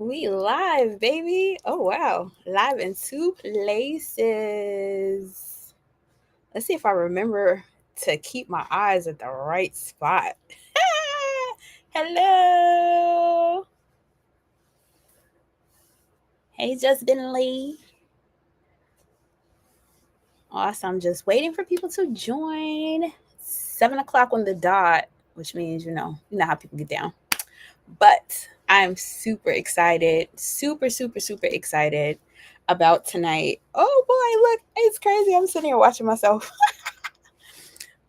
We live, baby. Oh, wow. Live in two places. Let's see if I remember to keep my eyes at the right spot. Hello. Hey, Justin Lee. Awesome. Just waiting for people to join. 7 o'clock on the dot, which means, you know how people get down. But I'm super excited, super excited about tonight. Oh boy, look, it's crazy. I'm sitting here watching myself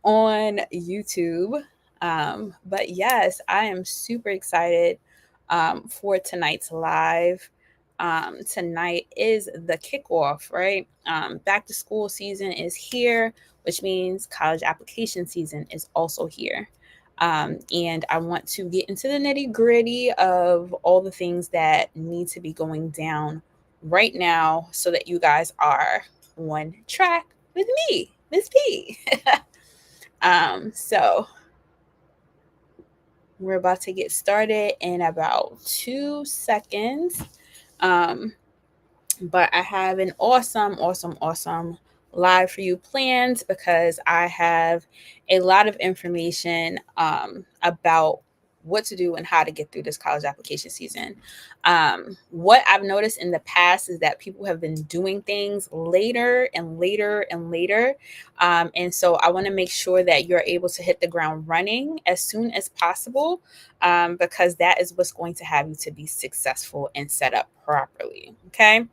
on YouTube. But yes, I am super excited for tonight's live. Tonight is the kickoff, right? Back to school season is here, which means college application season is also here. And I want to get into the nitty gritty of all the things that need to be going down right now so that you guys are on track with me, Miss P. So we're about to get started in about 2 seconds. But I have an awesome live for you planned because I have a lot of information about what to do and how to get through this college application season. What I've noticed in the past is that people have been doing things later and later and later. And so I want to make sure that you're able to hit the ground running as soon as possible, because that is what's going to have you to be successful and set up properly. Okay.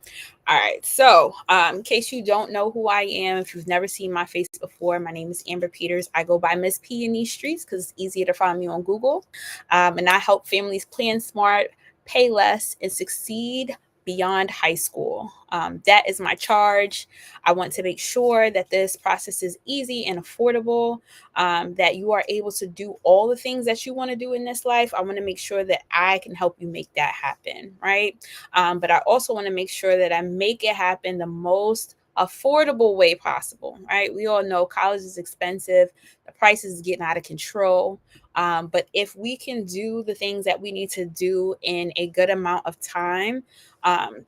All right. So, in case you don't know who I am, if you've never seen my face before, my name is Amber Peters. I go by Miss P in these streets because it's easier to find me on Google. And I help families plan smart, pay less, and succeed beyond high school. That is my charge. I want to make sure that this process is easy and affordable, that you are able to do all the things that you want to do in this life. I want to make sure that I can help you make that happen, right? But I also want to make sure that I make it happen the most affordable way possible, right? We all know college is expensive, the price is getting out of control. But if we can do the things that we need to do in a good amount of time,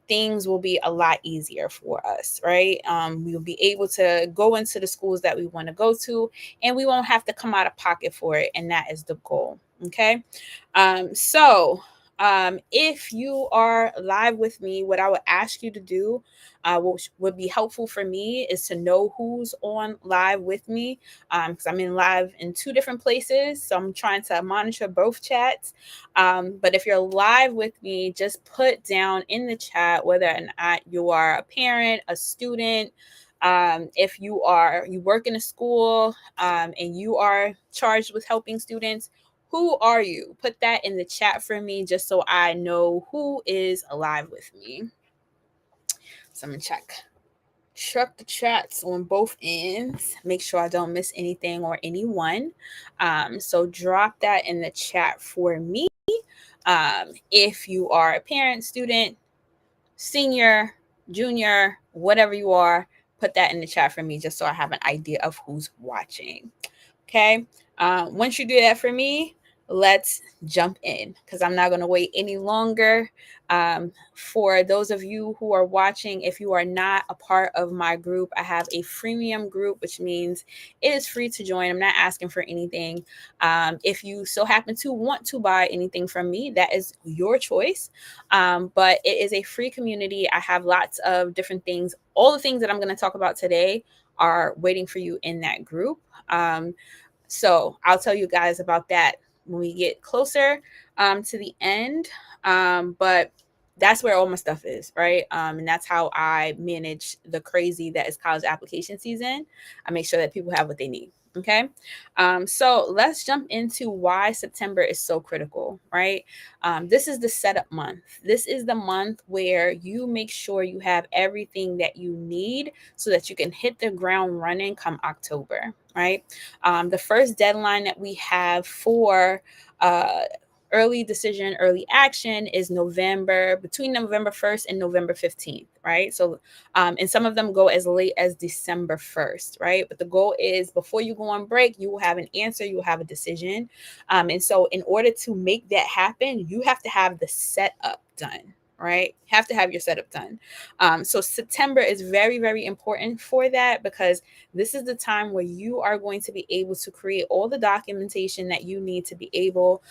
things will be a lot easier for us, right? We will be able to go into the schools that we want to go to, and we won't have to come out of pocket for it. And that is the goal. Okay. If you are live with me, what I would ask you to do, which would be helpful for me, is to know who's on live with me, because I'm in live in two different places. So I'm trying to monitor both chats. But if you're live with me, just put down in the chat whether or not you are a parent, a student, if you work in a school, and you are charged with helping students. Who are you? Put that in the chat for me just so I know who is alive with me. So I'm going to check the chats on both ends. Make sure I don't miss anything or anyone. So drop that in the chat for me. If you are a parent, student, senior, junior, whatever you are, put that in the chat for me just so I have an idea of who's watching. Okay. Once you do that for me, let's jump in because I'm not going to wait any longer. For those of you who are watching, if you are not a part of my group, I have a freemium group, which means it is free to join. I'm not asking for anything. If you so happen to want to buy anything from me, that is your choice. But it is a free community. I have lots of different things. All the things that I'm going to talk about today are waiting for you in that group. So I'll tell you guys about that when we get closer to the end. But that's where all my stuff is, right? And that's how I manage the crazy that is college application season. I make sure that people have what they need. Okay. So let's jump into why September is so critical, right? This is the setup month. This is the month where you make sure you have everything that you need so that you can hit the ground running come October, right? The first deadline that we have for early decision, early action is between November 1st and November 15th, right? So, and some of them go as late as December 1st, right? But the goal is before you go on break, you will have an answer, you will have a decision. And so in order to make that happen, you have to have the setup done. right? You have to have your setup done. So September is very, very important for that, because this is the time where you are going to be able to create all the documentation that you need to be able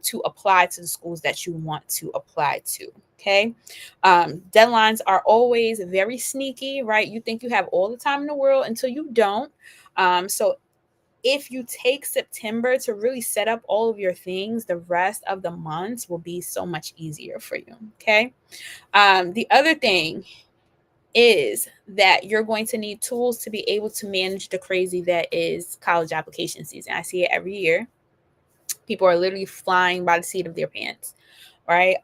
to apply to the schools that you want to apply to. Okay. Deadlines are always very sneaky, right? You think you have all the time in the world until you don't. So if you take September to really set up all of your things, the rest of the months will be so much easier for you. Okay. The other thing is that you're going to need tools to be able to manage the crazy that is college application season. I see it every year. People are literally flying by the seat of their pants, right?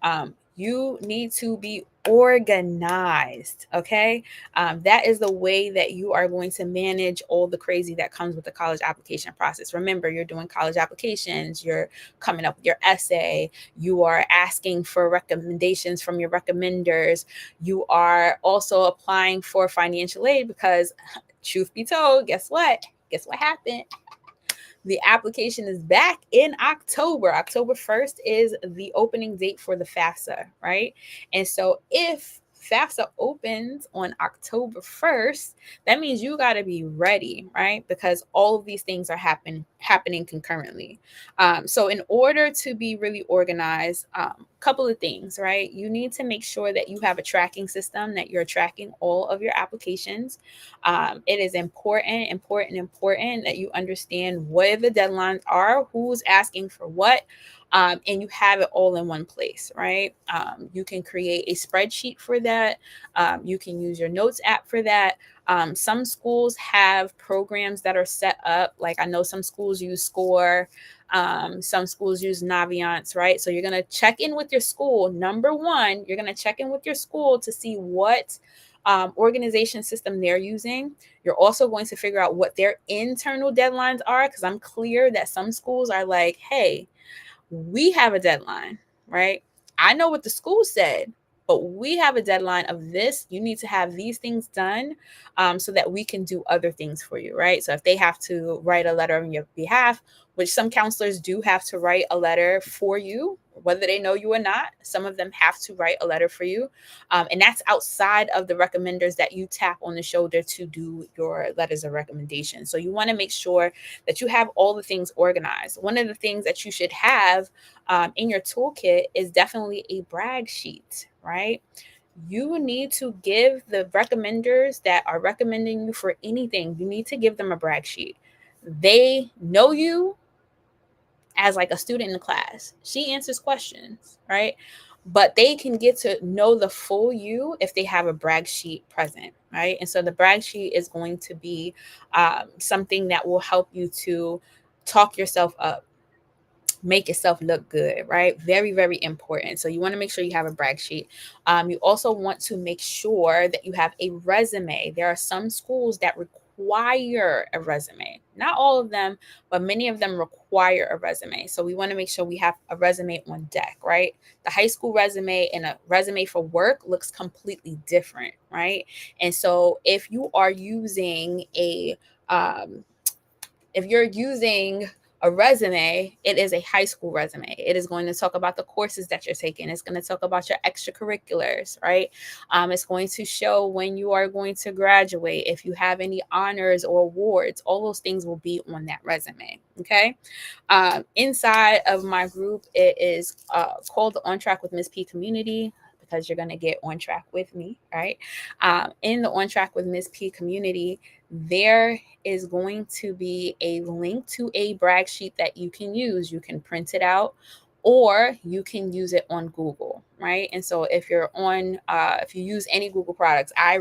You need to be organized. Okay. That is the way that you are going to manage all the crazy that comes with the college application process. Remember, you're doing college applications, you're coming up with your essay, you are asking for recommendations from your recommenders, you are also applying for financial aid because, truth be told, guess what? Guess what happened? The application is back in October. October 1st is the opening date for the FAFSA, right? And so if FAFSA opens on October 1st, that means you got to be ready, right? Because all of these things are happening concurrently. So in order to be really organized, couple of things, right? You need to make sure that you have a tracking system, that you're tracking all of your applications. It is important that you understand what the deadlines are, who's asking for what, and you have it all in one place, right? You can create a spreadsheet for that. You can use your notes app for that. Some schools have programs that are set up. Like I know some schools use Score. Some schools use Naviance, right? So you're going to check in with your school. Number one, you're going to check in with your school to see what organization system they're using. You're also going to figure out what their internal deadlines are, because I'm clear that some schools are like, hey, we have a deadline, right? I know what the school said, but we have a deadline of this. You need to have these things done so that we can do other things for you, right? So if they have to write a letter on your behalf, which some counselors do have to write a letter for you, whether they know you or not, some of them have to write a letter for you. And that's outside of the recommenders that you tap on the shoulder to do your letters of recommendation. So you want to make sure that you have all the things organized. One of the things that you should have in your toolkit is definitely a brag sheet, right? You need to give the recommenders that are recommending you for anything, you need to give them a brag sheet. They know you as like a student in the class. She answers questions, right? But they can get to know the full you if they have a brag sheet present, right? And so the brag sheet is going to be something that will help you to talk yourself up, make yourself look good, right? Very, very important. So you want to make sure you have a brag sheet. You also want to make sure that you have a resume. There are some schools that require a resume. Not all of them, but many of them require a resume. So we want to make sure we have a resume on deck, right? The high school resume and a resume for work looks completely different, right? And so um, if you're using a resume, it is a high school resume. It is going to talk about the courses that you're taking. It's going to talk about your extracurriculars, right? It's going to show when you are going to graduate, if you have any honors or awards, all those things will be on that resume. Okay. Inside of my group, it is called the On Track with Ms. P community, because you're going to get on track with me, right? In the On Track with Ms. P community, there is going to be a link to a brag sheet that you can use. You can print it out or you can use it on Google, right? And so if you use any Google products, I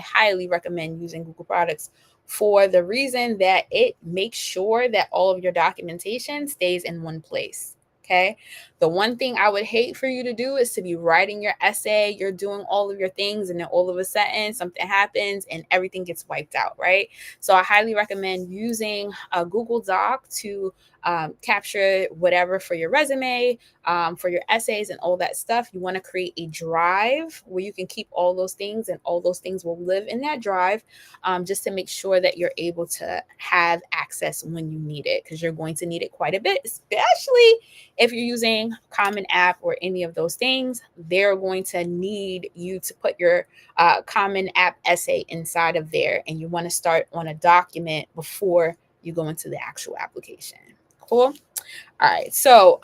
highly recommend using Google products for the reason that it makes sure that all of your documentation stays in one place. Okay. The one thing I would hate for you to do is to be writing your essay, you're doing all of your things, and then all of a sudden something happens and everything gets wiped out, right? So I highly recommend using a Google Doc to capture whatever for your resume, for your essays and all that stuff. You want to create a drive where you can keep all those things, and all those things will live in that drive, just to make sure that you're able to have access when you need it, because you're going to need it quite a bit, especially if you're using Common App or any of those things. They're going to need you to put your Common App essay inside of there, and you want to start on a document before you go into the actual application. Cool. All right. So,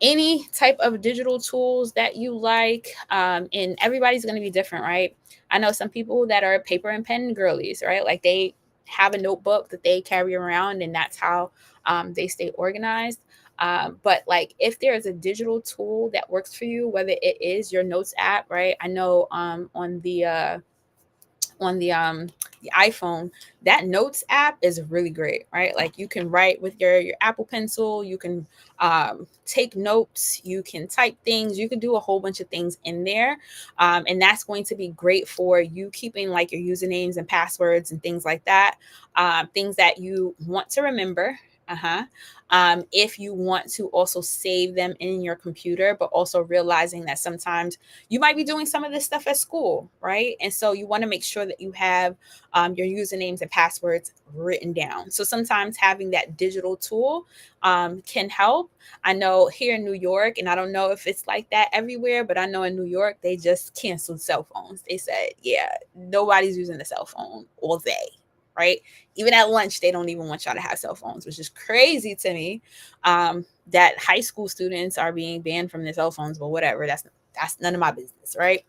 any type of digital tools that you like, and everybody's going to be different, right? I know some people that are paper and pen girlies, right? Like they have a notebook that they carry around, and that's how they stay organized. But like if there is a digital tool that works for you, whether it is your notes app, right? I know on the iPhone, that notes app is really great, right? Like you can write with your Apple Pencil, you can take notes, you can type things, you can do a whole bunch of things in there, and that's going to be great for you keeping like your usernames and passwords and things like that, things that you want to remember. If you want to also save them in your computer, but also realizing that sometimes you might be doing some of this stuff at school, right? And so you want to make sure that you have your usernames and passwords written down. So sometimes having that digital tool can help. I know here in New York, and I don't know if it's like that everywhere, but I know in New York, they just canceled cell phones. They said, yeah, nobody's using a cell phone all day, right? Even at lunch, they don't even want y'all to have cell phones, which is crazy to me. That high school students are being banned from their cell phones, but whatever. That's none of my business, right?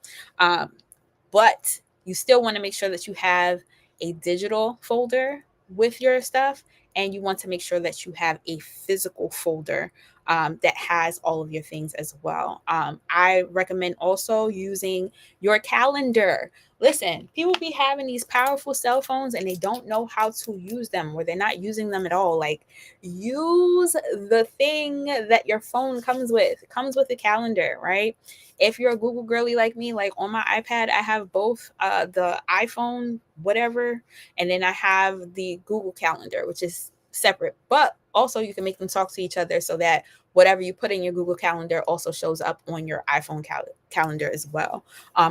But you still want to make sure that you have a digital folder with your stuff, and you want to make sure that you have a physical folder that has all of your things as well. I recommend also using your calendar. Listen, people be having these powerful cell phones and they don't know how to use them, or they're not using them at all. Like, use the thing that your phone comes with. It comes with a calendar, right? If you're a Google girly like me, like on my iPad, I have both the iPhone, whatever, and then I have the Google Calendar, which is separate. But also, you can make them talk to each other so that whatever you put in your Google Calendar also shows up on your iPhone calendar as well.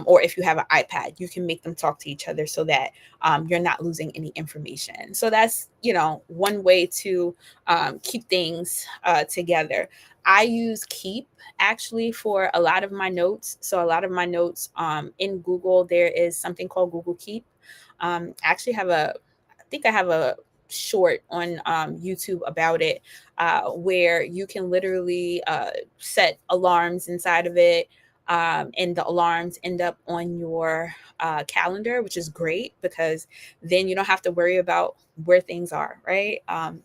Or if you have an iPad, you can make them talk to each other so that you're not losing any information. So that's, one way to keep things together. I use Keep actually for a lot of my notes. So a lot of my notes in Google, there is something called Google Keep. I actually I think I have a short on YouTube about it, where you can literally set alarms inside of it. And the alarms end up on your calendar, which is great because then you don't have to worry about where things are, right?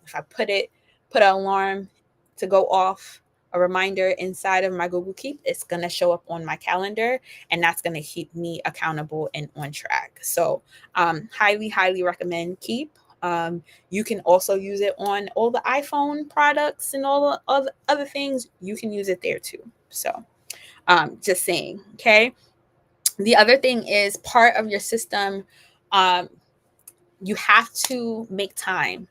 If I put an alarm to go off, a reminder inside of my Google Keep, it's going to show up on my calendar, and that's going to keep me accountable and on track. So, highly, highly recommend Keep. You can also use it on all the iPhone products and all the other things. You can use it there too. So, just saying. Okay. The other thing is part of your system. You have to make time.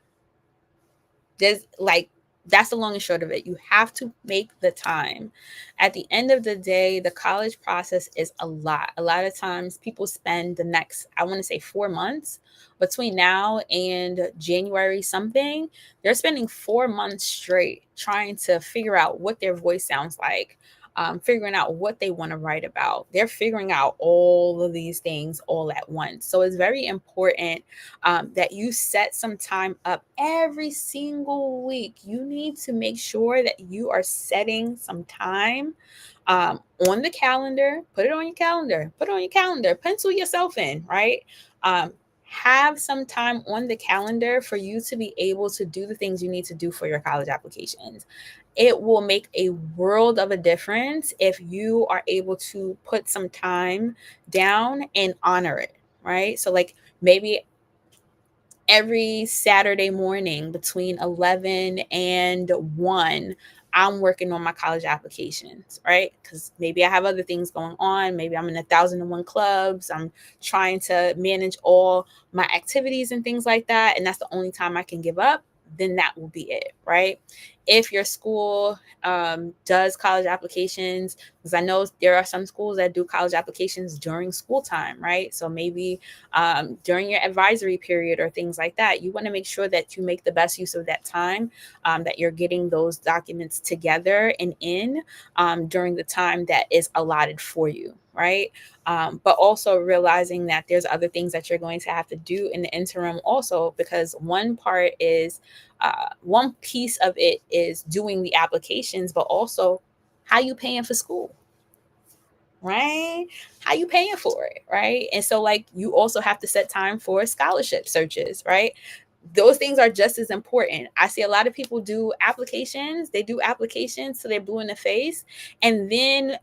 There's like, that's the long and short of it. You have to make the time. At the end of the day, the college process is a lot. A lot of times people spend the next, I want to say 4 months between now and January something. They're spending 4 months straight trying to figure out what their voice sounds like, figuring out what they want to write about. They're figuring out all of these things all at once. So it's very important that you set some time up every single week. You need to make sure that you are setting some time on the calendar. Put it on your calendar. Put it on your calendar. Pencil yourself in, right? Have some time on the calendar for you to be able to do the things you need to do for your college applications. It will make a world of a difference if you are able to put some time down and honor it, right? So, like, maybe every Saturday morning between 11 and 1, I'm working on my college applications, right? Because maybe I have other things going on. Maybe I'm in 1,001 clubs. I'm trying to manage all my activities and things like that. And that's the only time I can give up. then that will be it, right? If your school does college applications, because I know there are some schools that do college applications during school time, right? So maybe during your advisory period or things like that, you want to make sure that you make the best use of that time, that you're getting those documents together and in during the time that is allotted for you, right? But also realizing that there's other things that you're going to have to do in the interim also, because one piece of it is doing the applications, but also how you paying for school, right? How you paying for it, right? And so like you also have to set time for scholarship searches, right? Those things are just as important. I see a lot of people do applications. They do applications so they're blue in the face, and then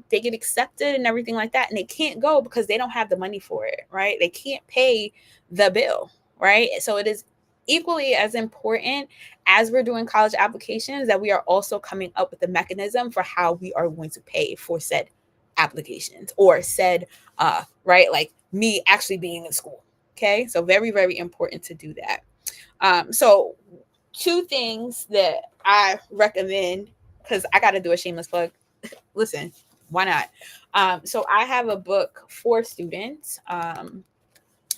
they get accepted and everything like that, and they can't go because they don't have the money for it, right? They can't pay the bill, right? So it is equally as important as we're doing college applications that we are also coming up with a mechanism for how we are going to pay for said applications or said right, like me actually being in school. Okay, so very, very important to do that. So two things that I recommend, because I got to do a shameless plug. Listen, why not? So I have a book for students. I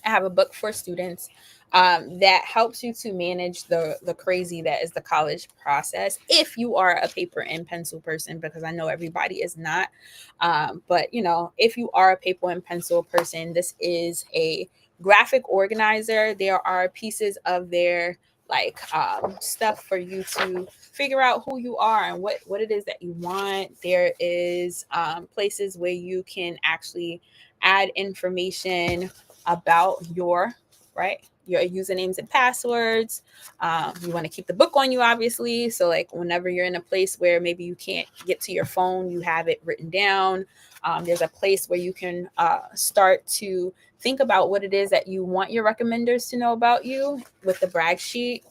have a book for students that helps you to manage the crazy that is the college process. If you are a paper and pencil person, because I know everybody is not, but you know, if you are a paper and pencil person, this is a graphic organizer. There are pieces of their like stuff for you to figure out who you are and what it is that you want. There is places where you can actually add information about your right, your usernames and passwords. You want to keep the book on you, obviously, so like whenever you're in a place where maybe you can't get to your phone, you have it written down. There's a place where you can start to think about what it is that you want your recommenders to know about you with the brag sheet.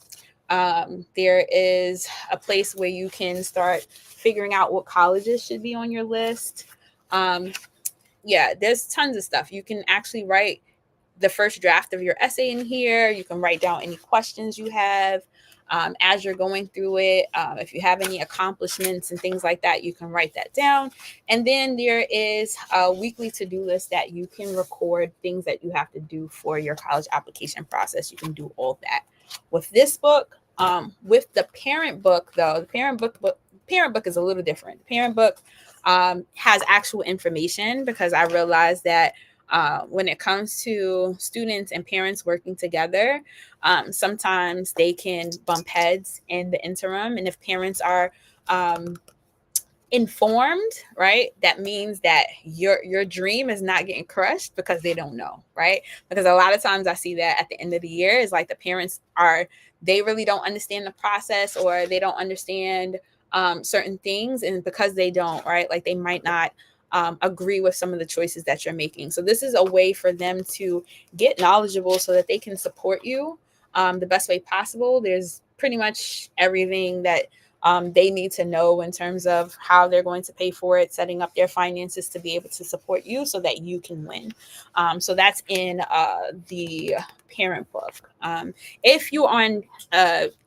There is a place where you can start figuring out what colleges should be on your list. Yeah, there's tons of stuff. You can actually write the first draft of your essay in here. You can write down any questions you have as you're going through it. If you have any accomplishments and things like that, you can write that down. And then there is a weekly to-do list that you can record things that you have to do for your college application process. You can do all that. With this book, with the parent book, though, the parent book is a little different. The parent book has actual information, because I realized that when it comes to students and parents working together, sometimes they can bump heads in the interim. And if parents are informed, right, that means that your dream is not getting crushed because they don't know, right? Because a lot of times I see that at the end of the year is like the parents they really don't understand the process, or they don't understand certain things, and because they don't, right, like they might not agree with some of the choices that you're making. So this is a way for them to get knowledgeable so that they can support you the best way possible. There's pretty much everything that they need to know in terms of how they're going to pay for it, setting up their finances to be able to support you so that you can win. So that's in the parent book. If you're on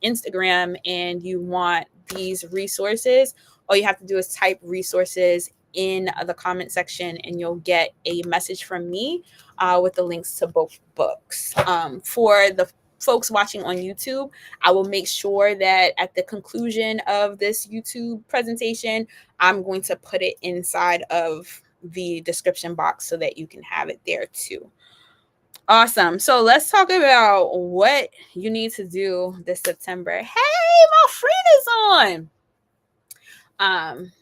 Instagram and you want these resources, all you have to do is type resources in the comment section, and you'll get a message from me with the links to both books. For the folks watching on YouTube, I will make sure that at the conclusion of this YouTube presentation, I'm going to put it inside of the description box so that you can have it there too. Awesome. So let's talk about what you need to do this September. Hey, my friend is on.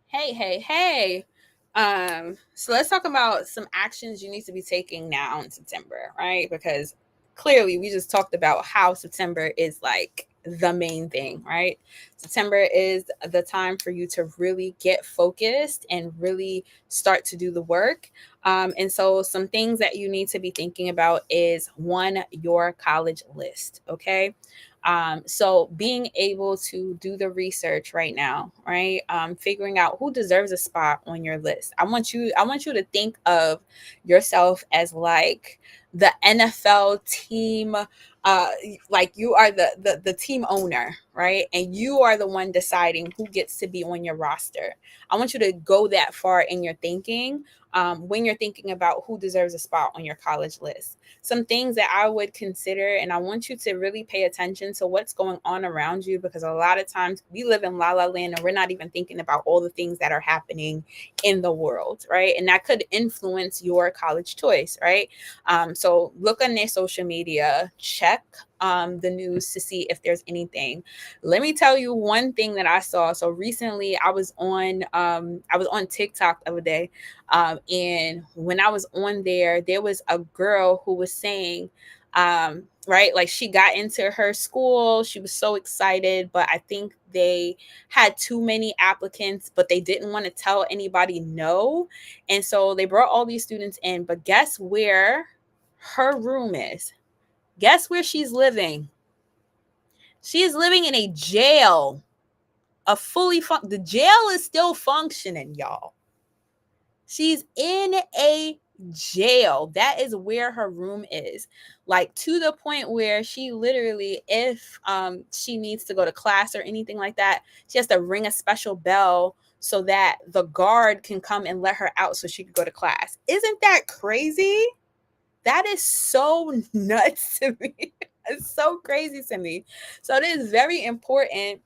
Hey. So let's talk about some actions you need to be taking now in September, right? Because clearly we just talked about how September is like the main thing, right? September is the time for you to really get focused and really start to do the work. And so some things that you need to be thinking about is one, your college list, okay? So being able to do the research right now, right? Figuring out who deserves a spot on your list. I want you to think of yourself as like the NFL team like you are the team owner, right? And you are the one deciding who gets to be on your roster. I want you to go that far in your thinking, when you're thinking about who deserves a spot on your college list. Some things that I would consider, and I want you to really pay attention to what's going on around you, because a lot of times we live in la la land and we're not even thinking about all the things that are happening in the world, right? And that could influence your college choice, right? So look on their social media, check the news to see if there's anything. Let me tell you one thing that I saw. So recently, I was on TikTok the other day, and when I was on there, there was a girl who was saying, right, like she got into her school, she was so excited, but I think they had too many applicants, but they didn't want to tell anybody no, and so they brought all these students in. But guess where her room is? Guess where she's living? She is living in a jail. The jail is still functioning, y'all. She's in a jail. That is where her room is. Like, to the point where she literally, if she needs to go to class or anything like that, she has to ring a special bell so that the guard can come and let her out so she could go to class. Isn't that crazy? That is so nuts to me. It's so crazy to me. So it is very important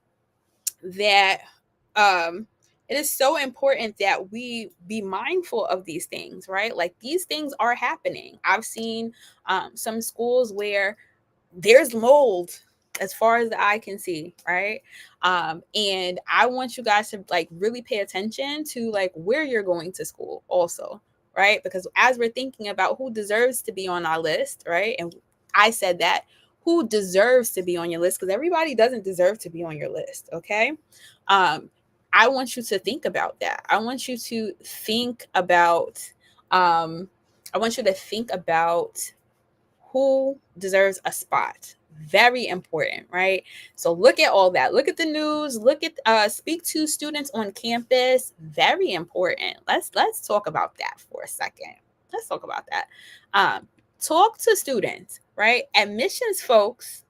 that it is so important that we be mindful of these things, right? Like, these things are happening. I've seen some schools where there's mold as far as the eye can see, right? And I want you guys to like really pay attention to like where you're going to school also, right? Because as we're thinking about who deserves to be on our list, right? And I said that, who deserves to be on your list, because everybody doesn't deserve to be on your list, okay? um I want you to think about that. I want you to think about um I want you to think about who deserves a spot. Very important, right? So look at all that. Look at the news. Look at speak to students on campus. Very important. Let's talk about that for a second. Let's talk about that. Um, Talk to students, right? Admissions folks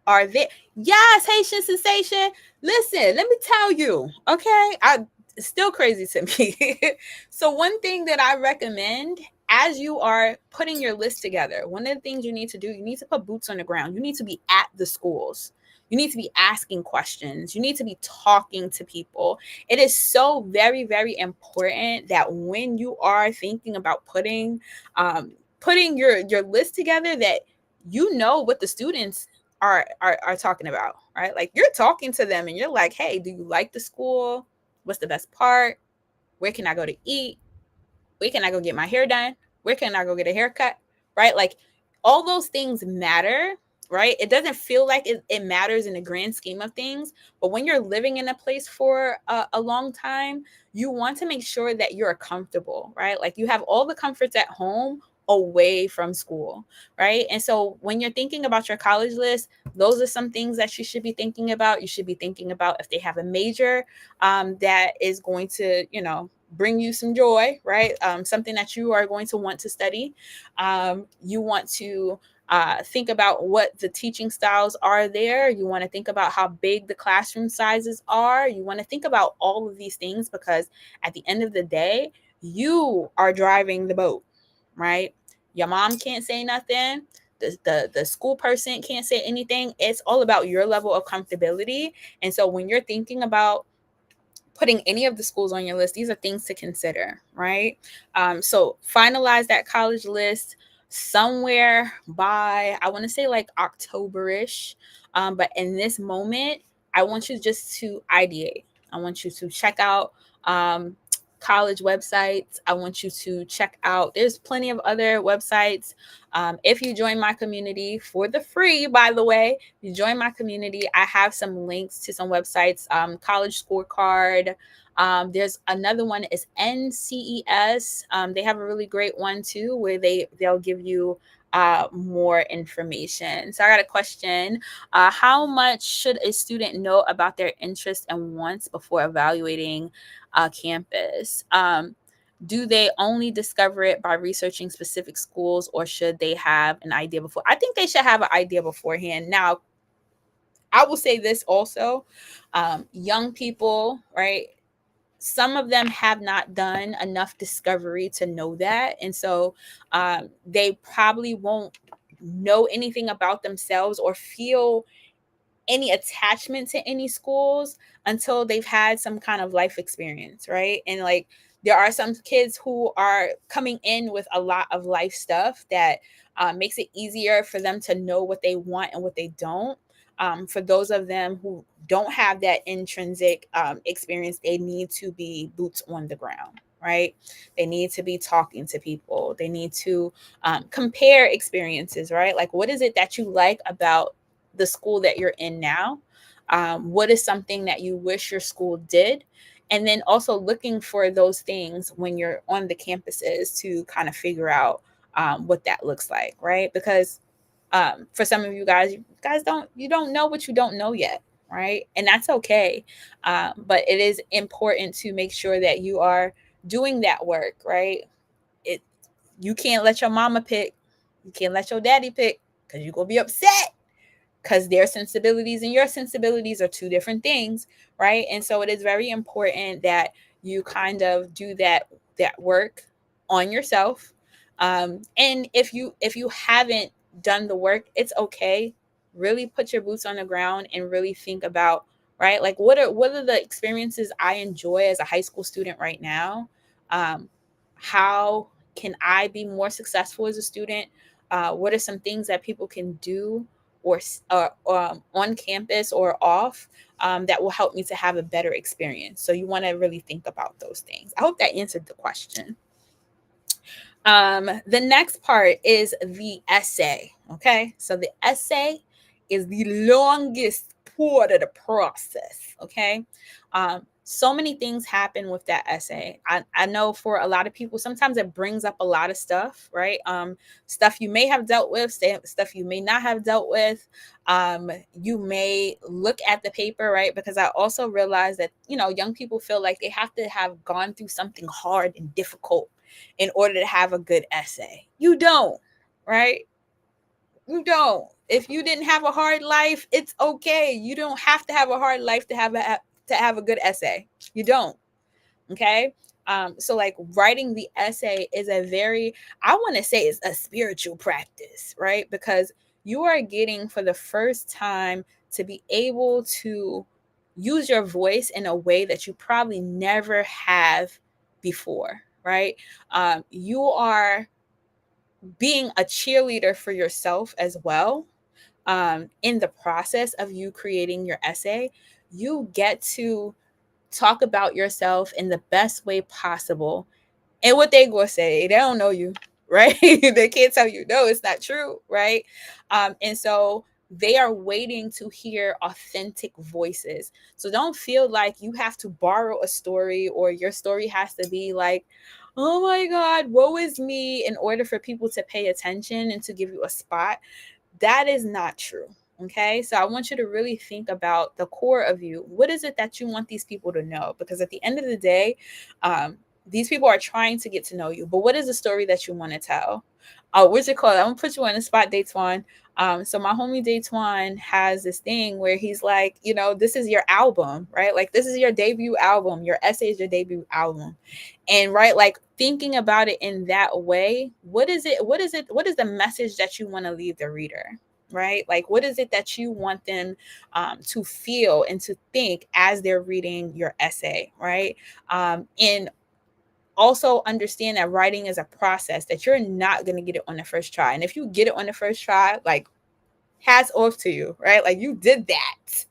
are there. Yes, Haitian sensation. Listen, let me tell you, okay? It's still crazy to me. So one thing that I recommend as you are putting your list together, one of the things you need to do, you need to put boots on the ground. You need to be at the schools. You need to be asking questions. You need to be talking to people. It is so very, very important that when you are thinking about putting your list together, that you know what the students are talking about, right? Like, you're talking to them and you're like, hey, do you like the school? What's the best part? Where can I go to eat? Where can I go get my hair done? Where can I go get a haircut? Right? Like, all those things matter, right? It doesn't feel like it matters in the grand scheme of things, but when you're living in a place for a long time, you want to make sure that you're comfortable, right? Like, you have all the comforts at home away from school, right? And so when you're thinking about your college list, those are some things that you should be thinking about. You should be thinking about if they have a major that is going to, bring you some joy, right? Something that you are going to want to study. You want to think about what the teaching styles are there. You want to think about how big the classroom sizes are. You want to think about all of these things, because at the end of the day, you are driving the boat, right? Your mom can't say nothing. The school person can't say anything. It's all about your level of comfortability. And so when you're thinking about putting any of the schools on your list, these are things to consider, right? So finalize that college list somewhere by, I want to say like October-ish. But in this moment, I want you just to ideate. I want you to check out college websites. I want you to check out, there's plenty of other websites. If you join my community for the free, by the way, you join my community, I have some links to some websites. College Scorecard. There's another one is NCES. They have a really great one too, where they'll give you more information. So I got a question. How much should a student know about their interests and wants before evaluating campus? Do they only discover it by researching specific schools, or should they have an idea before? I think they should have an idea beforehand. Now, I will say this also, young people, right? Some of them have not done enough discovery to know that. And so they probably won't know anything about themselves or feel any attachment to any schools until they've had some kind of life experience, right? And like there are some kids who are coming in with a lot of life stuff that makes it easier for them to know what they want and what they don't. For those of them who don't have that intrinsic experience, they need to be boots on the ground, right? They need to be talking to people. They need to compare experiences, right? Like, what is it that you like about the school that you're in now? What is something that you wish your school did? And then also looking for those things when you're on the campuses to kind of figure out what that looks like, right? Because for some of you guys don't know what you don't know yet, right? And that's okay. But it is important to make sure that you are doing that work, right? It You can't let your mama pick, you can't let your daddy pick, because you're gonna be upset, because their sensibilities and your sensibilities are two different things, right? And so it is very important that you kind of do that work on yourself. And if you haven't done the work, it's okay. Really put your boots on the ground and really think about, right, like what are the experiences I enjoy as a high school student right now. How can I be more successful as a student? What are some things that people can do or on campus or off, that will help me to have a better experience? So you want to really think about those things. I hope that answered the question. The next part is the essay. Okay, so the essay is the longest part of the process. Okay, so many things happen with that essay. I know for a lot of people, sometimes it brings up a lot of stuff, right? Stuff you may have dealt with, stuff you may not have dealt with. You may look at the paper, right? Because I also realize that, young people feel like they have to have gone through something hard and difficult in order to have a good essay. You don't, right? You don't. If you didn't have a hard life, it's okay. You don't have to have a hard life to have a good essay. You don't. Okay. So like writing the essay is I want to say it's a spiritual practice, right? Because you are getting for the first time to be able to use your voice in a way that you probably never have before, right? You are being a cheerleader for yourself as well. In the process of you creating your essay, you get to talk about yourself in the best way possible. And what they gonna say, they don't know you, right? They can't tell you, no, it's not true, right? And so they are waiting to hear authentic voices. So don't feel like you have to borrow a story, or your story has to be like, oh my God, woe is me, in order for people to pay attention and to give you a spot. That is not true. Okay. So I want you to really think about the core of you. What is it that you want these people to know? Because at the end of the day, these people are trying to get to know you. But what is the story that you want to tell? What's it called? I'm gonna put you on the spot, Daytwan. So my homie Daytwan has this thing where he's like, this is your album, right? Like this is your debut album. Your essay is your debut album. And right, like thinking about it in that way, what is the message that you want to leave the reader, right? Like what is it that you want them to feel and to think as they're reading your essay, right? And also understand that writing is a process, that you're not going to get it on the first try. And if you get it on the first try, like hats off to you, right? Like you did that.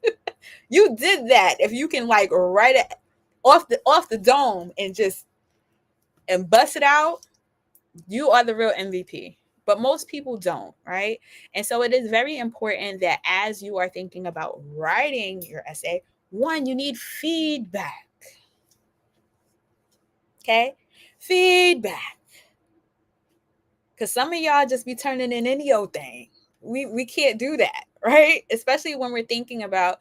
You did that. If you can like write it off the dome and bust it out, you are the real MVP. But most people don't, right? And so it is very important that as you are thinking about writing your essay, one, you need feedback. Okay? Feedback. Because some of y'all just be turning in any old thing. We can't do that, right? Especially when we're thinking about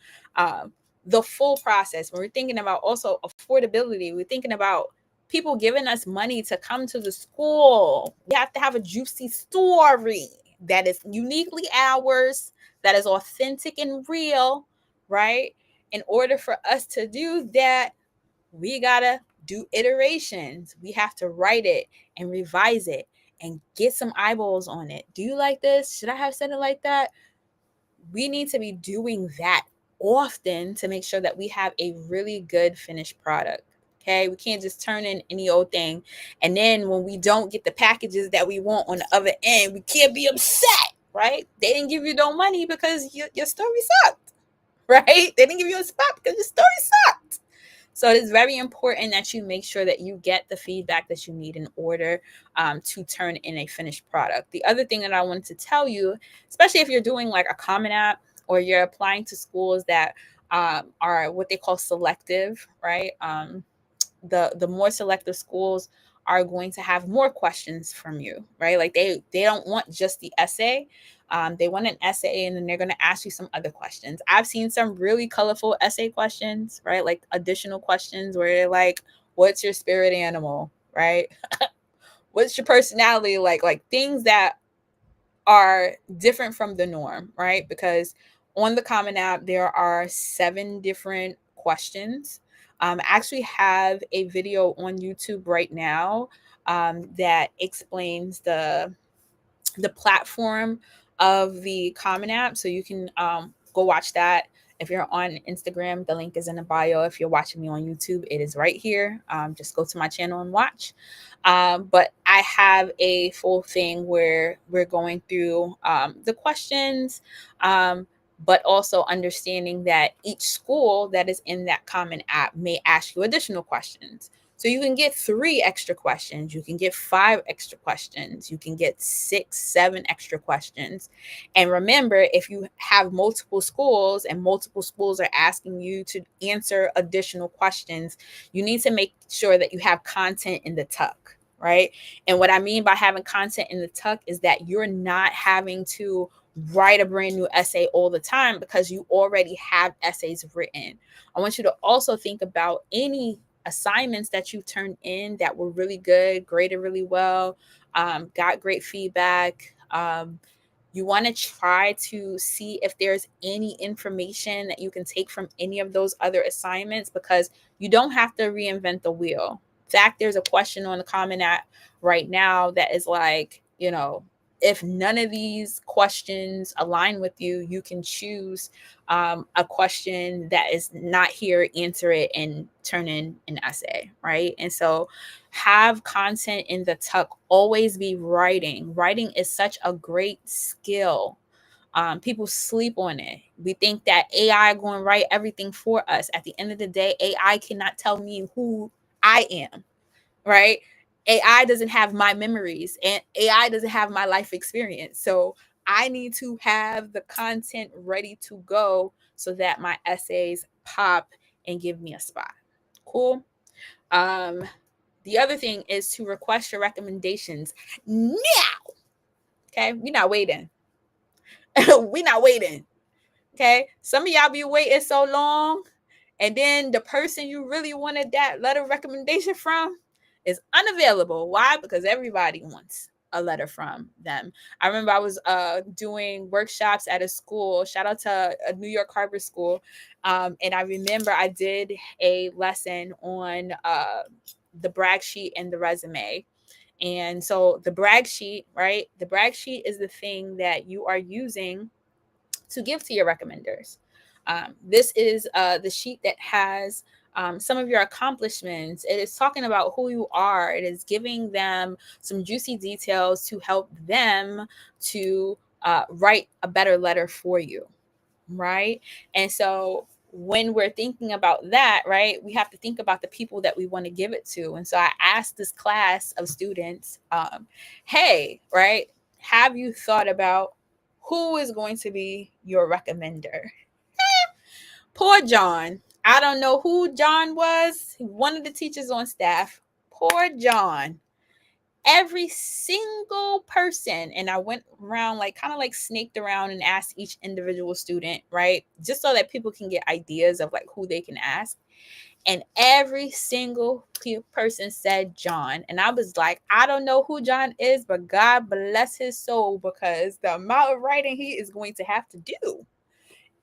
the full process, when we're thinking about also affordability, we're thinking about people giving us money to come to the school. We have to have a juicy story that is uniquely ours, that is authentic and real, right? In order for us to do that, we gotta do iterations. We have to write it and revise it and get some eyeballs on it. Do you like this? Should I have said it like that? We need to be doing that often to make sure that we have a really good finished product. Okay, we can't just turn in any old thing. And then when we don't get the packages that we want on the other end, we can't be upset, right? They didn't give you no money because your story sucked, right? They didn't give you a spot because your story sucked. So it is very important that you make sure that you get the feedback that you need in order to turn in a finished product. The other thing that I wanted to tell you, especially if you're doing like a Common App or you're applying to schools that are what they call selective, right? The more selective schools are going to have more questions from you, right? Like they don't want just the essay. They want an essay and then they're going to ask you some other questions. I've seen some really colorful essay questions, right? Like additional questions where they're like, what's your spirit animal, right? What's your personality like? Like things that are different from the norm, right? Because on the Common App, there are 7 different questions. I actually have a video on YouTube right now that explains the platform of the Common App. So you can go watch that. If you're on Instagram, the link is in the bio. If you're watching me on YouTube, it is right here. Just go to my channel and watch. But I have a full thing where we're going through the questions, but also understanding that each school that is in that Common App may ask you additional questions. So you can get 3 extra questions. You can get 5 extra questions. You can get 6, 7 extra questions. And remember, if you have multiple schools and multiple schools are asking you to answer additional questions, you need to make sure that you have content in the tuck, right? And what I mean by having content in the tuck is that you're not having to write a brand new essay all the time because you already have essays written. I want you to also think about any assignments that you turned in that were really good, graded really well, got great feedback. You want to try to see if there's any information that you can take from any of those other assignments because you don't have to reinvent the wheel. In fact, there's a question on the Common App right now that is like, if none of these questions align with you, you can choose a question that is not here, answer it, and turn in an essay, right? And so have content in the tuck. Always be writing. Writing is such a great skill. People sleep on it. We think that AI going to write everything for us. At the end of the day, AI cannot tell me who I am, right? AI doesn't have my memories and AI doesn't have my life experience. So I need to have the content ready to go so that my essays pop and give me a spot. Cool. The other thing is to request your recommendations now. Okay. We're not waiting. We're not waiting. Okay. Some of y'all be waiting so long. And then the person you really wanted that letter of recommendation from is unavailable. Why? Because everybody wants a letter from them. I remember I was doing workshops at a school. Shout out to a New York Harbor school. And I remember I did a lesson on the brag sheet and the resume. And so the brag sheet, right? The brag sheet is the thing that you are using to give to your recommenders. This is the sheet that has some of your accomplishments. It is talking about who you are. It is giving them some juicy details to help them to write a better letter for you, right? And so when we're thinking about that, right, we have to think about the people that we want to give it to. And so I asked this class of students, hey, right, have you thought about who is going to be your recommender? Poor John. I don't know who John was. One of the teachers on staff. Poor John. every single person, and I went around, like kind of like snaked around and asked each individual student, right? Just so that people can get ideas of like who they can ask. And every single person said John. And I was like, I don't know who John is, but God bless his soul, because the amount of writing he is going to have to do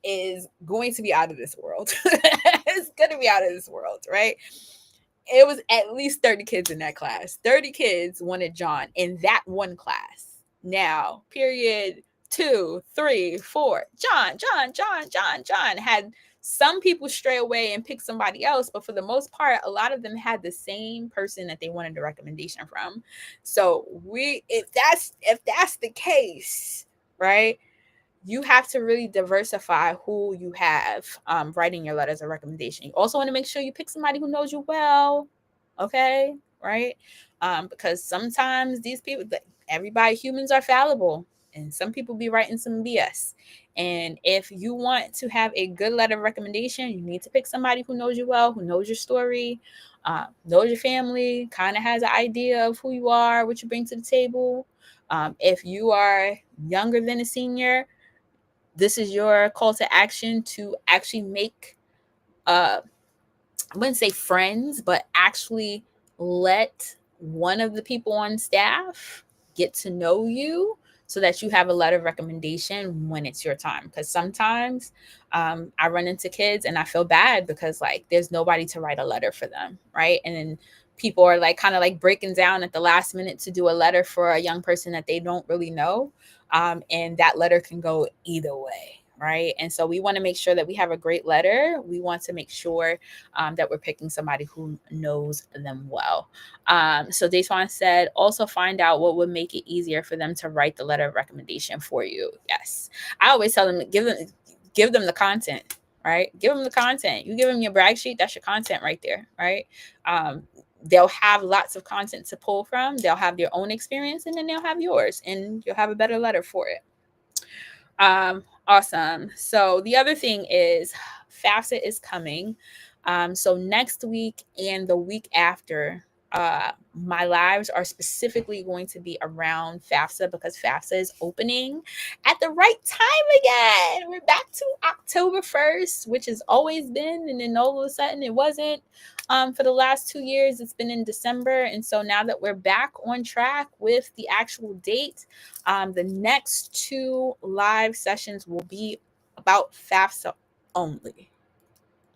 is going to be out of this world. It's going to be out of this world, right? It was at least 30 kids in that class. 30 kids wanted John in that one class. Now, period 2, 3, 4, John had some people stray away and pick somebody else, but for the most part, a lot of them had the same person that they wanted a recommendation from. So if that's the case, right? You have to really diversify who you have writing your letters of recommendation. You also want to make sure you pick somebody who knows you well, okay, right? Because sometimes these people, everybody, humans are fallible, and some people be writing some BS. And if you want to have a good letter of recommendation, you need to pick somebody who knows you well, who knows your story, knows your family, kind of has an idea of who you are, what you bring to the table. If you are younger than a senior, this is your call to action to actually make I wouldn't say friends, but actually let one of the people on staff get to know you, so that you have a letter of recommendation when it's your time. Because sometimes I run into kids and I feel bad because like there's nobody to write a letter for them, right? And then people are like kind of like breaking down at the last minute to do a letter for a young person that they don't really know. And that letter can go either way, right? And so we want to make sure that we have a great letter. We want to make sure that we're picking somebody who knows them well. So Dayswan said, also find out what would make it easier for them to write the letter of recommendation for you. Yes. I always tell them, give them the content, right? Give them the content. You give them your brag sheet, that's your content right there, right? They'll have lots of content to pull from. They'll have their own experience, and then they'll have yours, and you'll have a better letter for it. Awesome. So the other thing is FAFSA is coming. So next week and the week after, my lives are specifically going to be around FAFSA, because FAFSA is opening at the right time again. We're back to October 1st, which has always been, and then all of a sudden it wasn't. For the last 2 years, it's been in December. And so now that we're back on track with the actual date, the next 2 live sessions will be about FAFSA only.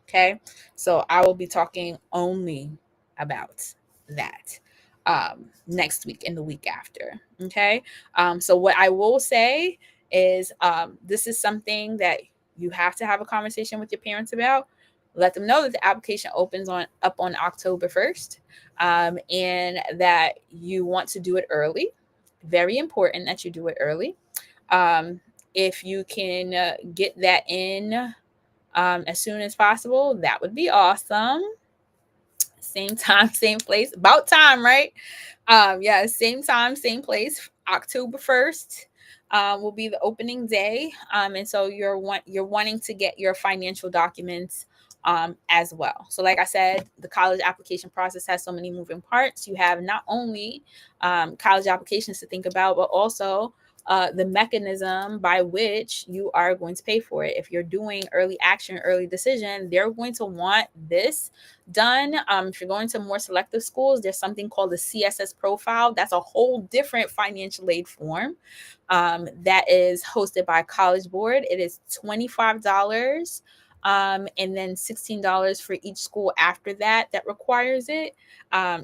Okay. So I will be talking only about that next week and the week after. Okay. So what I will say is this is something that you have to have a conversation with your parents about. Let them know that the application opens up on October 1st, and that you want to do it early. Very important that you do it early. If you can get that in as soon as possible, that would be awesome. Same time, same place. About time, right? Yeah, same time, same place. October 1st will be the opening day. And so you're wanting to get your financial documents as well. So like I said, the college application process has so many moving parts. You have not only college applications to think about, but also the mechanism by which you are going to pay for it. If you're doing early action, early decision, they're going to want this done. If you're going to more selective schools, there's something called the CSS profile. That's a whole different financial aid form that is hosted by College Board. It is $25. And then $16 for each school after that requires it.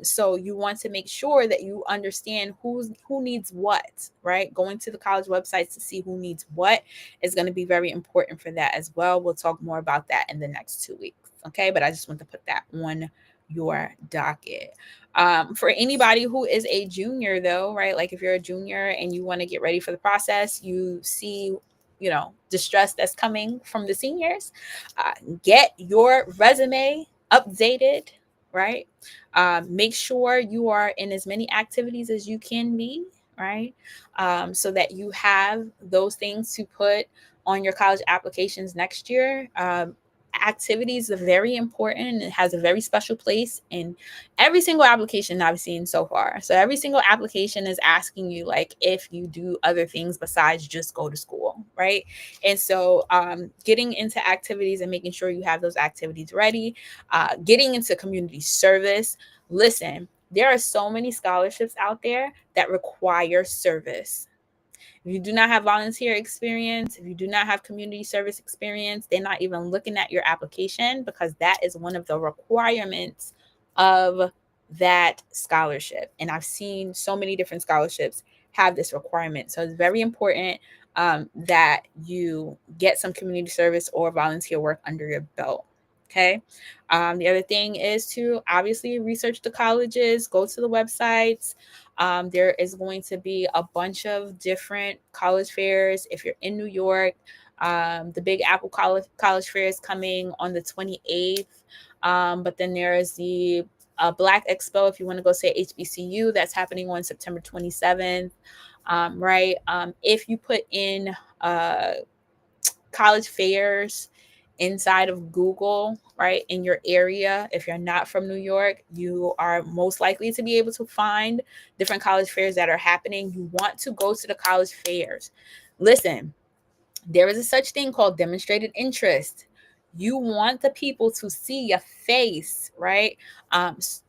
So you want to make sure that you understand who needs what, right? Going to the college websites to see who needs what is going to be very important for that as well. We'll talk more about that in the next 2 weeks. Okay. But I just want to put that on your docket. For anybody who is a junior though, right? Like if you're a junior and you want to get ready for the process, you see distress that's coming from the seniors, get your resume updated, right? Make sure you are in as many activities as you can be, right? So that you have those things to put on your college applications next year. activities are very important, and it has a very special place in every single application I've seen so far. So every single application is asking you like if you do other things besides just go to school, right? And so getting into activities and making sure you have those activities ready, getting into community service. Listen, there are so many scholarships out there that require service. If you do not have volunteer experience, if you do not have community service experience, they're not even looking at your application, because that is one of the requirements of that scholarship. And I've seen so many different scholarships have this requirement. So it's very important that you get some community service or volunteer work under your belt. Okay. The other thing is to obviously research the colleges, go to the websites. There is going to be a bunch of different college fairs. If you're in New York, the Big Apple College Fair is coming on the 28th. But then there is the Black Expo, if you want to go say HBCU, that's happening on September 27th. Right. If you put in college fairs inside of Google, right, in your area, if you're not from New York, you are most likely to be able to find different college fairs that are happening. You want to go to the college fairs. Listen, there is a such thing called demonstrated interest. You want the people to see your face, right?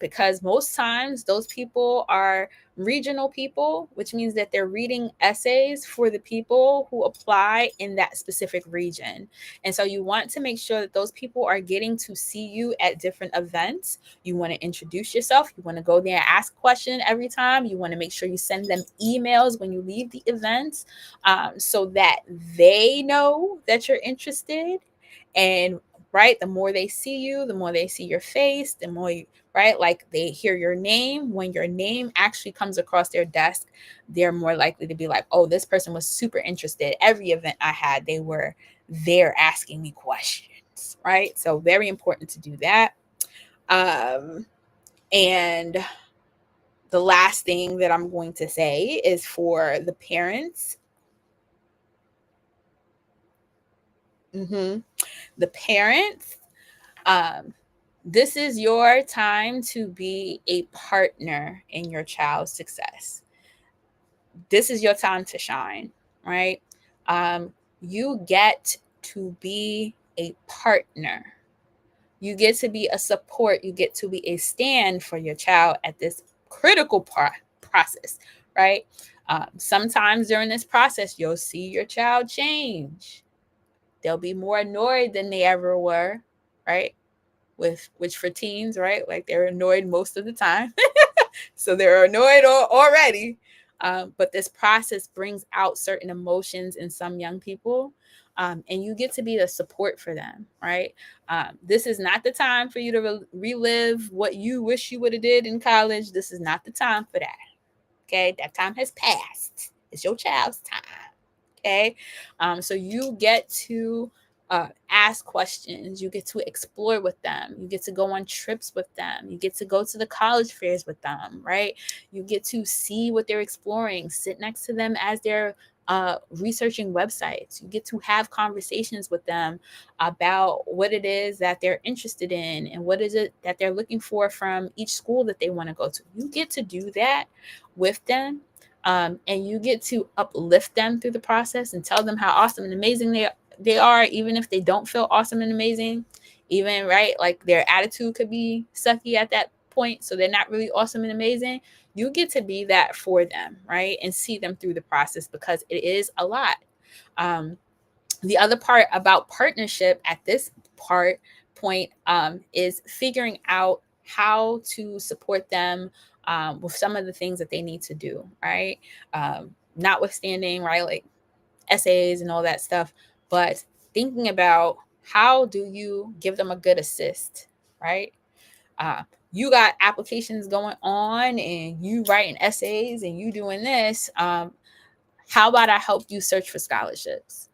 Because most times those people are regional people, which means that they're reading essays for the people who apply in that specific region. And so you want to make sure that those people are getting to see you at different events. You want to introduce yourself. You want to go there and ask a question every time. You want to make sure you send them emails when you leave the events, so that they know that you're interested. And right, the more they see you, the more they see your face, the more you, right, like they hear your name. When your name actually comes across their desk, they're more likely to be like, oh, this person was super interested. Every event I had, they were there asking me questions, right? So very important to do that. And the last thing that I'm going to say is for the parents. The parents, um, this is your time to be a partner in your child's success. This is your time to shine, right? You get to be a partner. You get to be a support. You get to be a stand for your child at this critical process, right? Sometimes during this process, you'll see your child change. They'll be more annoyed than they ever were, right? Which for teens, right? Like they're annoyed most of the time. So they're annoyed already. But this process brings out certain emotions in some young people. And you get to be the support for them, right? This is not the time for you to relive what you wish you would have did in college. This is not the time for that. Okay, that time has passed. It's your child's time. Okay, so you get to ask questions. You get to explore with them. You get to go on trips with them. You get to go to the college fairs with them, right? You get to see what they're exploring, sit next to them as they're researching websites. You get to have conversations with them about what it is that they're interested in and what is it that they're looking for from each school that they want to go to. You get to do that with them. And you get to uplift them through the process and tell them how awesome and amazing they are, even if they don't feel awesome and amazing, even, right, like their attitude could be sucky at that point, so they're not really awesome and amazing. You get to be that for them, right, and see them through the process, because it is a lot. The other part about partnership at this point is figuring out how to support them with some of the things that they need to do, right? Notwithstanding, right, like essays and all that stuff, but thinking about how do you give them a good assist, right? You got applications going on and you writing essays and you doing this. How about I help you search for scholarships?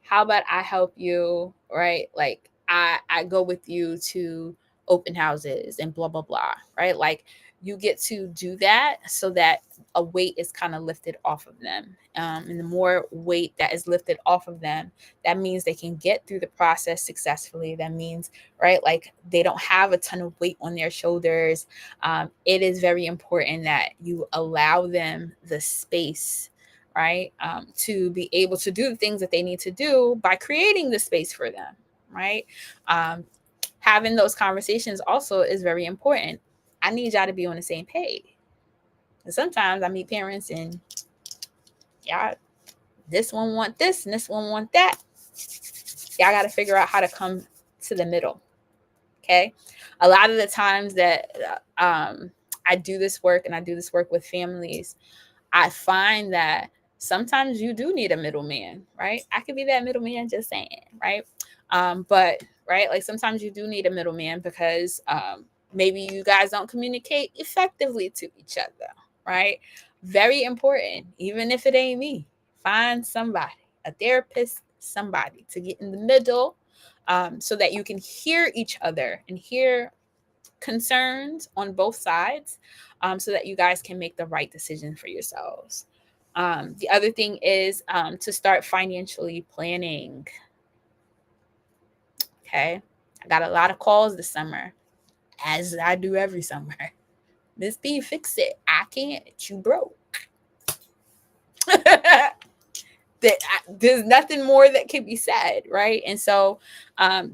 How about I help you, right? Like I go with you to open houses and blah, blah, blah, right? Like you get to do that so that a weight is kind of lifted off of them. And the more weight that is lifted off of them, that means they can get through the process successfully. That means, right, like they don't have a ton of weight on their shoulders. It is very important that you allow them the space, right, to be able to do the things that they need to do by creating the space for them, right? Having those conversations also is very important. I need y'all to be on the same page. And sometimes I meet parents and y'all, this one want this and this one want that. Y'all got to figure out how to come to the middle. Okay. A lot of the times that I do this work and I do this work with families, I find that sometimes you do need a middleman, right? I could be that middleman, just saying, right? But right, like sometimes you do need a middleman because maybe you guys don't communicate effectively to each other, right? Very important, even if it ain't me, find somebody, a therapist, somebody to get in the middle, so that you can hear each other and hear concerns on both sides, so that you guys can make the right decision for yourselves. The other thing is to start financially planning. Okay. I got a lot of calls this summer, as I do every summer. Miss B, fix it. I can't. You broke. There's nothing more that can be said, right? And so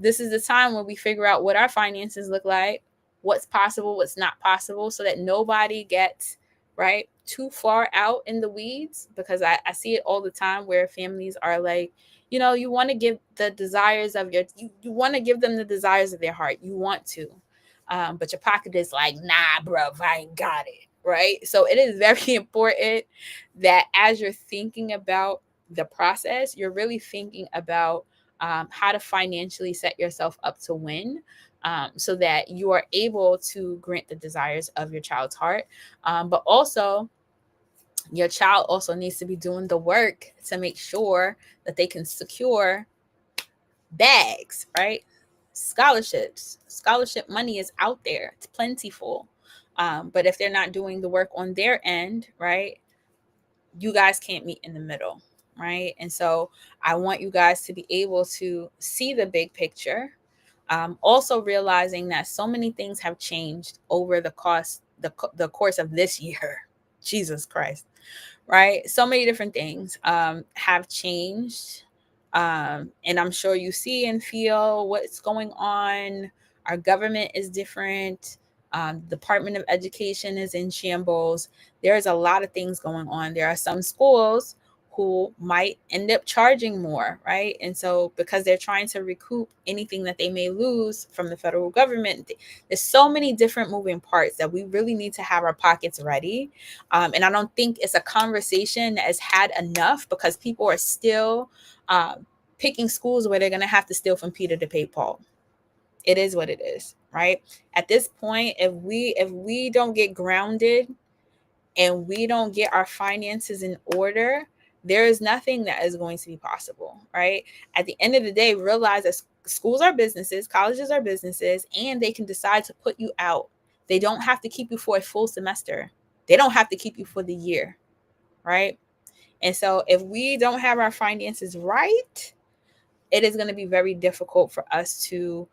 this is the time where we figure out what our finances look like, what's possible, what's not possible, so that nobody gets, right, too far out in the weeds. Because I see it all the time where families are like, you want to give the desires of you want to give them the desires of their heart. You want to, but your pocket is like, nah, bro, I ain't got it, right? So it is very important that as you're thinking about the process, you're really thinking about how to financially set yourself up to win, so that you are able to grant the desires of your child's heart. But also, your child also needs to be doing the work to make sure that they can secure bags, right? Scholarship money is out there. It's plentiful. But if they're not doing the work on their end, right, you guys can't meet in the middle, right? And so I want you guys to be able to see the big picture. Also realizing that so many things have changed over the course of this year. Jesus Christ, right? So many different things have changed. And I'm sure you see and feel what's going on. Our government is different. Department of Education is in shambles. There's a lot of things going on. There are some schools who might end up charging more, right? And so because they're trying to recoup anything that they may lose from the federal government, there's so many different moving parts that we really need to have our pockets ready. And I don't think it's a conversation that is had enough, because people are still picking schools where they're going to have to steal from Peter to pay Paul. It is what it is, right? At this point, if we don't get grounded and we don't get our finances in order, there is nothing that is going to be possible, right? At the end of the day, realize that schools are businesses, colleges are businesses, and they can decide to put you out. They don't have to keep you for a full semester. They don't have to keep you for the year, right? And so if we don't have our finances right, it is going to be very difficult for us to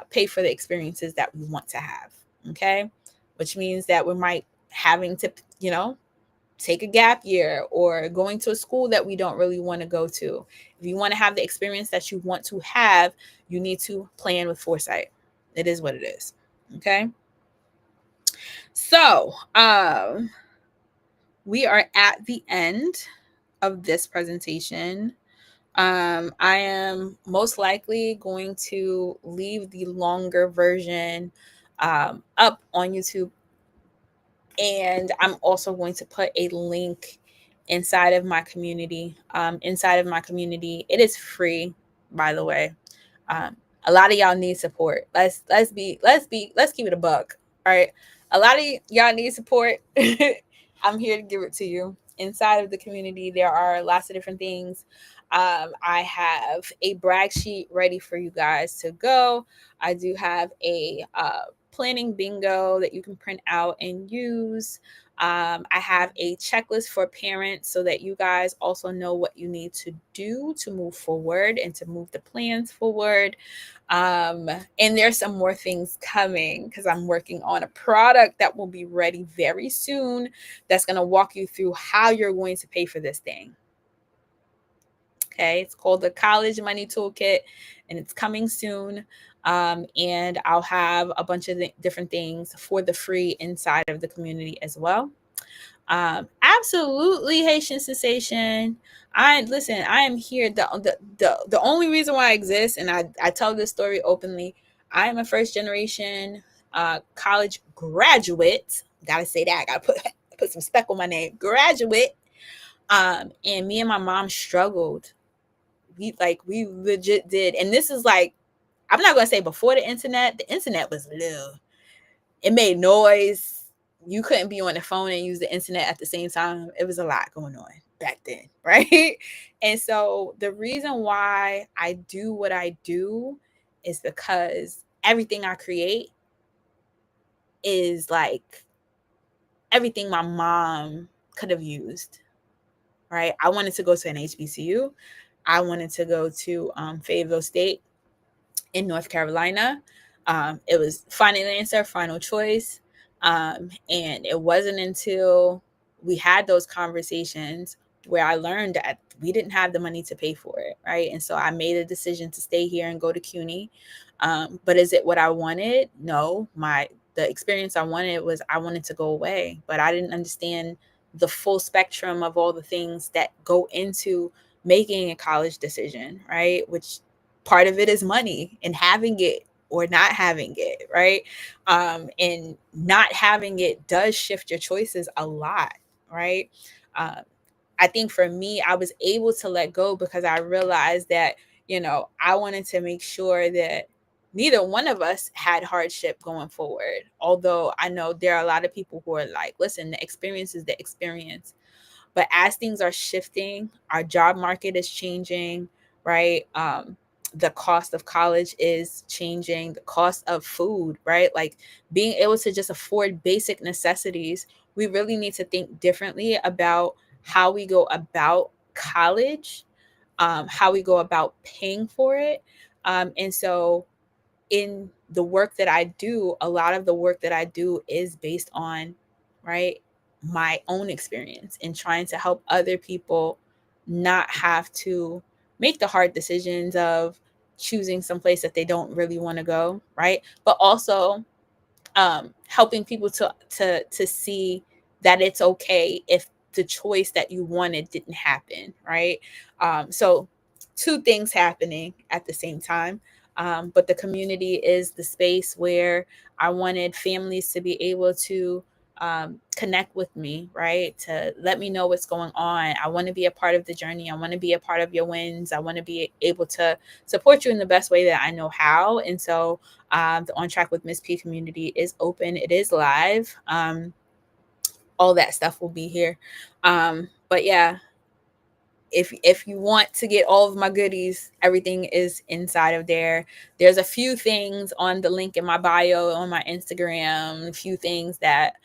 pay for the experiences that we want to have. Okay. Which means that we might having to, take a gap year, or going to a school that we don't really want to go to. If you want to have the experience that you want to have, you need to plan with foresight. It is what it is. Okay. So, we are at the end of this presentation. I am most likely going to leave the longer version up on YouTube. And I'm also going to put a link inside of my community. It is free, by the way. A lot of y'all need support. Let's keep it a buck. All right. A lot of y'all need support. I'm here to give it to you. Inside of the community, there are lots of different things I have a brag sheet ready for you guys to go. I do have a planning bingo that you can print out and use. I have a checklist for parents so that you guys also know what you need to do to move forward and to move the plans forward. And there's some more things coming because I'm working on a product that will be ready very soon that's going to walk you through how you're going to pay for this thing. Okay, it's called the College Money Toolkit and it's coming soon. And I'll have a bunch of different things for the free inside of the community as well. Absolutely, Haitian sensation. I am here. The only reason why I exist, and I tell this story openly. I am a first generation college graduate. Gotta say that. Gotta put some spec on my name. Graduate. And me and my mom struggled. We legit did. And this is like, I'm not gonna say before the internet. The internet was little. It made noise. You couldn't be on the phone and use the internet at the same time. It was a lot going on back then, right? And so the reason why I do what I do is because everything I create is like everything my mom could have used, right? I wanted to go to an HBCU. I wanted to go to Fayetteville State in North Carolina. It was final answer, final choice. And it wasn't until we had those conversations where I learned that we didn't have the money to pay for it, right? And so I made a decision to stay here and go to CUNY. But is it what I wanted? No. The experience I wanted was I wanted to go away, but I didn't understand the full spectrum of all the things that go into making a college decision, right? Which part of it is money and having it or not having it, right? And not having it does shift your choices a lot, right? Um, I think for me, I was able to let go because I realized that, I wanted to make sure that neither one of us had hardship going forward. Although I know there are a lot of people who are like, listen, the experience is the experience. But as things are shifting, our job market is changing, right? The cost of college is changing, the cost of food, right? Like being able to just afford basic necessities. We really need to think differently about how we go about college, how we go about paying for it. And so in the work that I do, a lot of the work that I do is based on, right, my own experience and trying to help other people not have to make the hard decisions of choosing some place that they don't really want to go, right? But also helping people to see that it's okay if the choice that you wanted didn't happen, right? So two things happening at the same time. But the community is the space where I wanted families to be able to connect with me, right? To let me know what's going on. I want to be a part of the journey. I want to be a part of your wins. I want to be able to support you in the best way that I know how. And so the On Track with Miss P community is open. It is live. All that stuff will be here. But yeah, if you want to get all of my goodies, everything is inside of there. There's a few things on the link in my bio on my Instagram, a few things that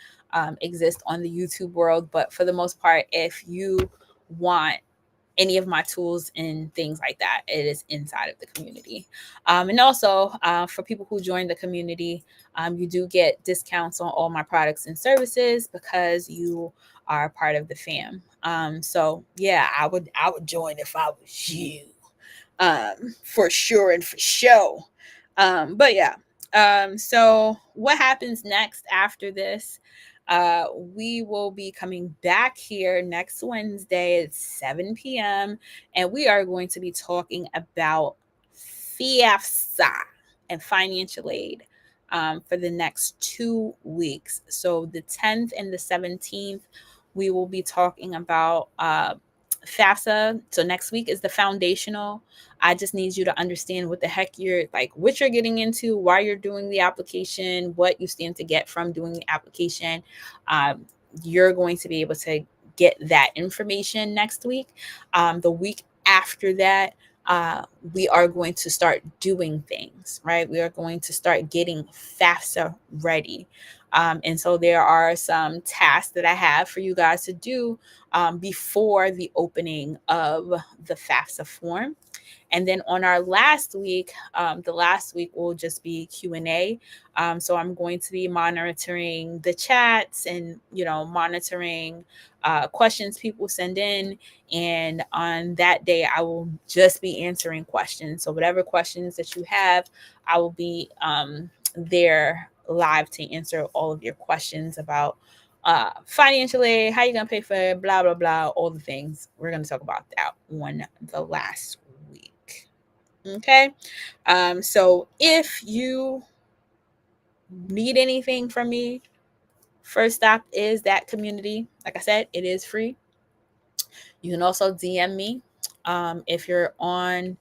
exist on the YouTube world. But for the most part, if you want any of my tools and things like that, it is inside of the community. And also for people who join the community, you do get discounts on all my products and services because you are a part of the fam. So yeah, I would join if I was you, for sure and for show. But yeah, so what happens next after this? We will be coming back here next Wednesday at 7 p.m. and we are going to be talking about FAFSA and financial aid for the next 2 weeks. So the 10th and the 17th, we will be talking about FAFSA. So next week is the foundational. I just need you to understand what the heck you're like, what you're getting into, why you're doing the application, what you stand to get from doing the application. You're going to be able to get that information next week. The week after that, we are going to start doing things, right? We are going to start getting FAFSA ready. And so there are some tasks that I have for you guys to do before the opening of the FAFSA form. And then on our last week, the last week will just be Q&A. So I'm going to be monitoring the chats and, monitoring questions people send in. And on that day, I will just be answering questions. So whatever questions that you have, I will be there live to answer all of your questions about financial aid, how you gonna pay for it, blah blah blah, all the things. We're gonna talk about that on the last week. Okay. So if you need anything from me, first stop is that community. Like I said, it is free. You can also DM me. If you're on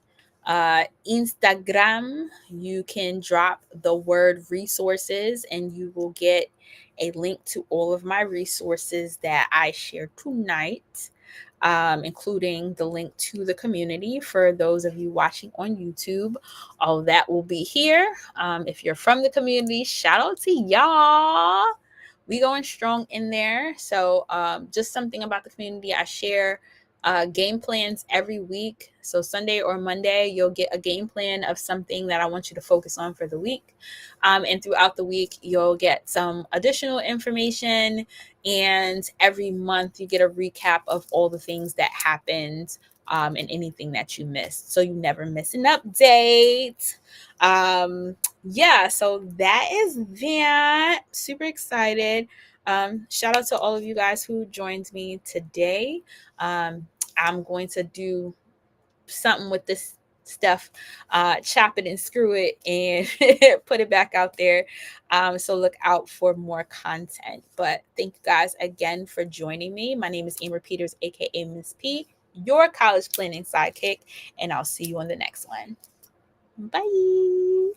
Instagram, you can drop the word resources and you will get a link to all of my resources that I share tonight, including the link to the community for those of you watching on YouTube. All of that will be here. If you're from the community, shout out to y'all. We going strong in there. So just something about the community. I share game plans every week. So Sunday or Monday, you'll get a game plan of something that I want you to focus on for the week. And throughout the week, you'll get some additional information. And every month, you get a recap of all the things that happened and anything that you missed. So you never miss an update. Yeah, so that is that. Super excited. Shout out to all of you guys who joined me today. I'm going to do something with this stuff, chop it and screw it and put it back out there. So look out for more content. But thank you guys again for joining me. My name is Amber Peters, aka Ms. P, your college planning sidekick, and I'll see you on the next one. Bye.